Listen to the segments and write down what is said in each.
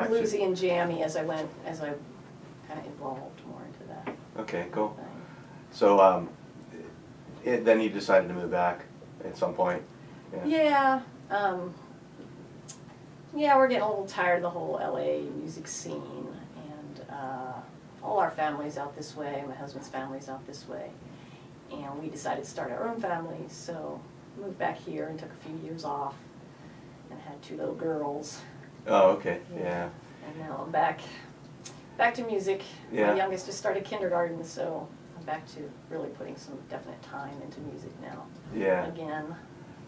bluesy and jammy as I kind of evolved more into that. Okay, cool. thing. So then you decided to move back at some point? Yeah. Yeah, we're getting a little tired of the whole LA music scene, and all our family's out this way. My husband's family's out this way, and we decided to start our own family. So moved back here and took a few years off, and had 2 little girls. Oh, okay. Yeah. And now I'm back to music. Yeah. My youngest just started kindergarten, so I'm back to really putting some definite time into music now. Yeah. Again.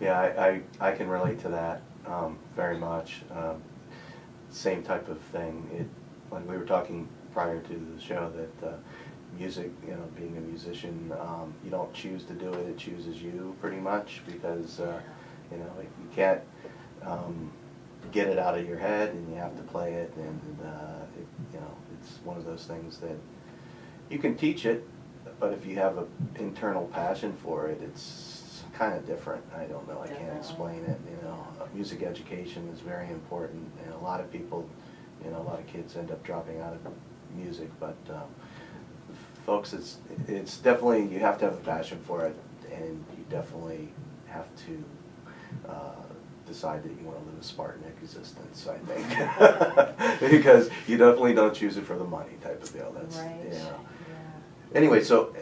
Yeah, I can relate to that very much. Same type of thing. When we were talking prior to the show that music, being a musician, you don't choose to do it; it chooses you pretty much, because you can't get it out of your head, and you have to play it, and it's one of those things that you can teach it, but if you have an internal passion for it, it's kind of different. I don't know. I can't explain it. Music education is very important, and a lot of people, a lot of kids end up dropping out of music, but folks, it's definitely, you have to have a passion for it, and you definitely have to decide that you want to live a Spartan existence, I think. Because you definitely don't choose it for the money type of deal. That's right. Yeah. Anyway, so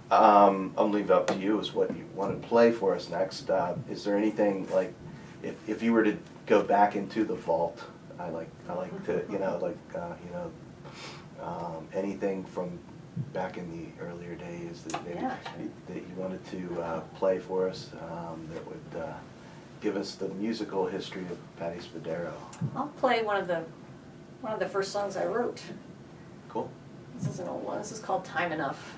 I'll leave it up to you as what you want to play for us next. Is there anything, like, if you were to go back into the vault, I like to, anything from back in the earlier days that maybe that you wanted to play for us, that would give us the musical history of Patti Spadaro. I'll play one of the first songs I wrote. Cool. This is an old one. This is called Time Enough.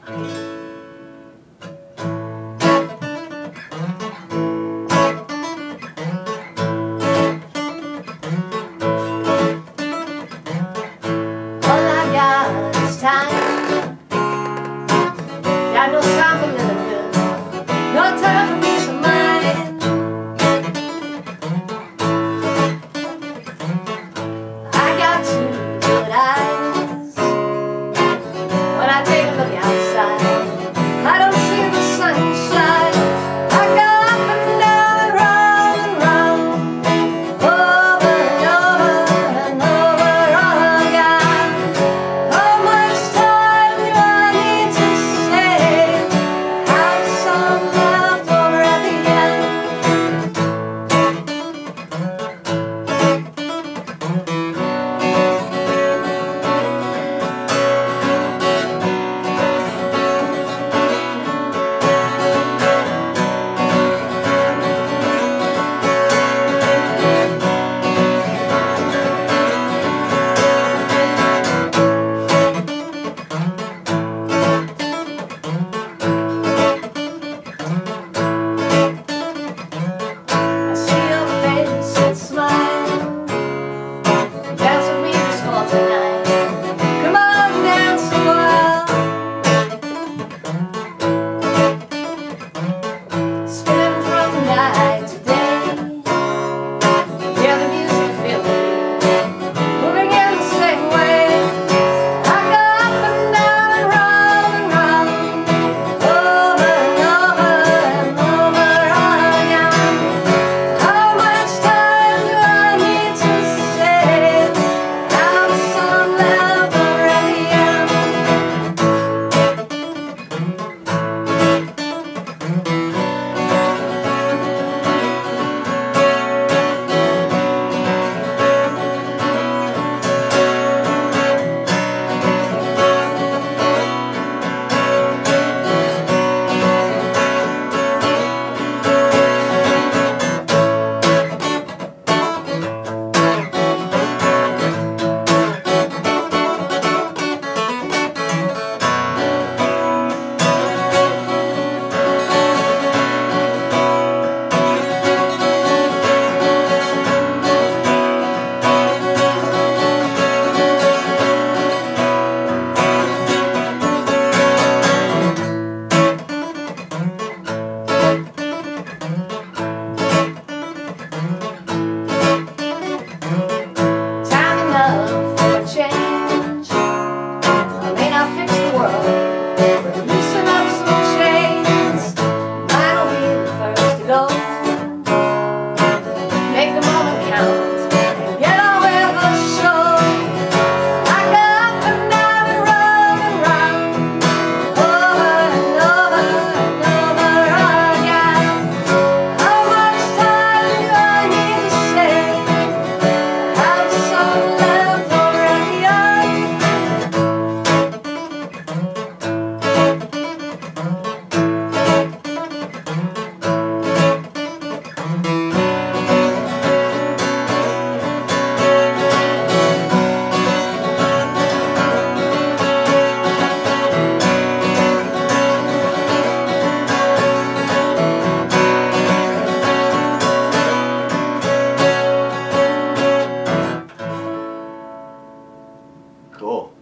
Cool.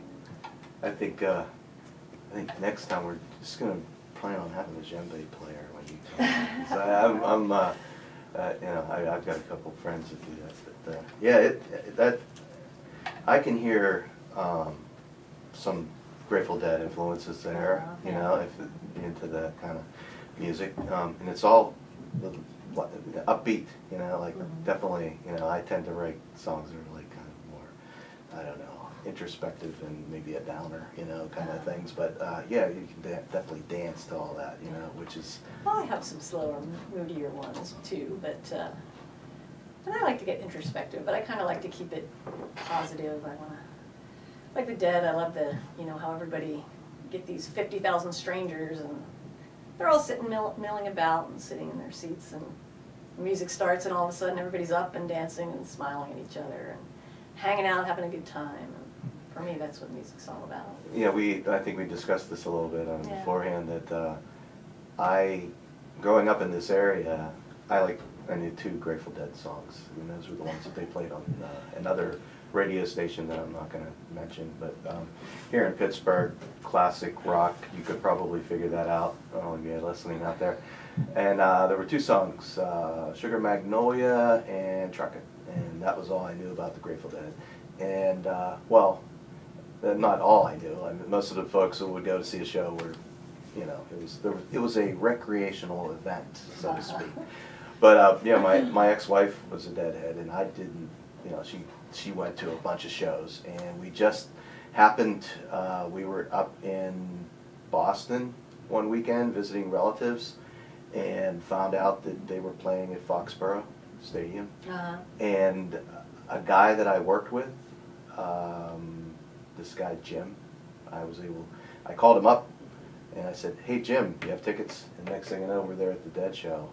I think next time we're just gonna plan on having a djembe player when you come. 'Cause you know, I've got a couple friends that do that. But yeah, that I can hear some Grateful Dead influences there. You know, if you're into that kind of music, and it's all upbeat. You know, like definitely. You know, I tend to write songs that are like kind of more, I don't know, introspective and maybe a downer, you know, kind of things. But yeah, you can definitely dance to all that, you know, which is. Well, I have some slower, moodier ones too, but I like to get introspective. But I kind of like to keep it positive. I want to, like the Dead. I love you know, how everybody get these 50,000 strangers and they're all sitting milling about and sitting in their seats, and the music starts and all of a sudden everybody's up and dancing and smiling at each other and hanging out, having a good time. For me, that's what music's all about. Yeah, I think we discussed this a little bit beforehand, that growing up in this area, I knew 2 Grateful Dead songs, and those were the ones that they played on another radio station that I'm not going to mention. But here in Pittsburgh, classic rock, you could probably figure that out, all of you listening out there. And there were 2 songs, Sugar Magnolia and Truckin', and that was all I knew about the Grateful Dead. And, well, not all I knew. I mean, most of the folks who would go to see a show were, you know, it was a recreational event, so to speak. But you know, my ex-wife was a Deadhead, and I didn't. You know, she went to a bunch of shows, and we just happened. We were up in Boston one weekend visiting relatives, and found out that they were playing at Foxborough Stadium, and a guy that I worked with. This guy Jim, I called him up and I said, "Hey Jim, do you have tickets?" And next thing I know, we're there at the Dead show.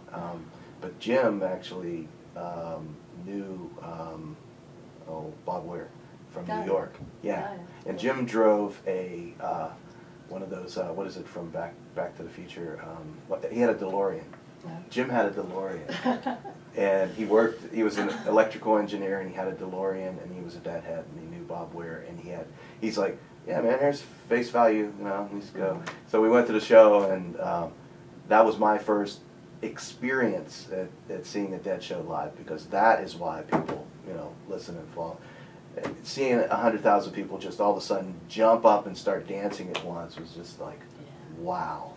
But Jim actually knew Bob Weir from New York. Yeah, and Jim drove a one of those what is it from Back to the Future? He had a DeLorean. Jim had a DeLorean, and he was an electrical engineer, and he had a DeLorean, and he was a Deadhead, and he knew Bob Weir, and he's like, "Yeah, man, here's face value, you know, let's go." So we went to the show, and that was my first experience at seeing a Dead show live, because that is why people, you know, listen and fall. Seeing 100,000 people just all of a sudden jump up and start dancing at once was just like, wow,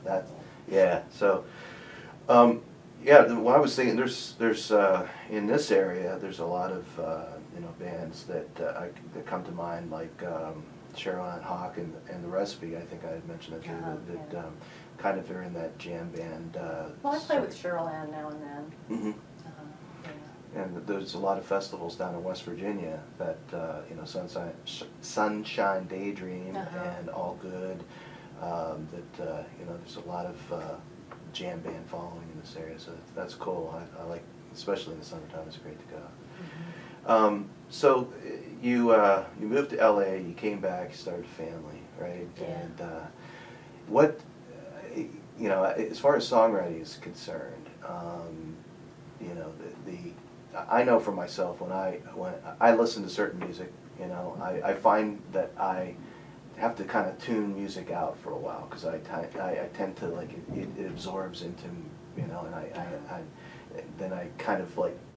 yeah. So. Yeah, what I was thinking, there's in this area, there's a lot of you know, bands that come to mind, like Cheryl Ann Hawk and the Recipe. I think I had mentioned it too. That kind of are in that jam band. Well, I play with Cheryl Ann now and then. And there's a lot of festivals down in West Virginia that you know, Sunshine Daydream and All Good. That you know, there's a lot of jam band following in this area, so that's cool. I like, especially in the summertime, it's great to go. So you moved to LA, you came back, you started a family, right? Yeah. And what, you know, as far as songwriting is concerned, you know, I know for myself, when I listen to certain music, you know, I find that I have to kind of tune music out for a while, because I tend to, like, it absorbs into, you know, and then I kind of like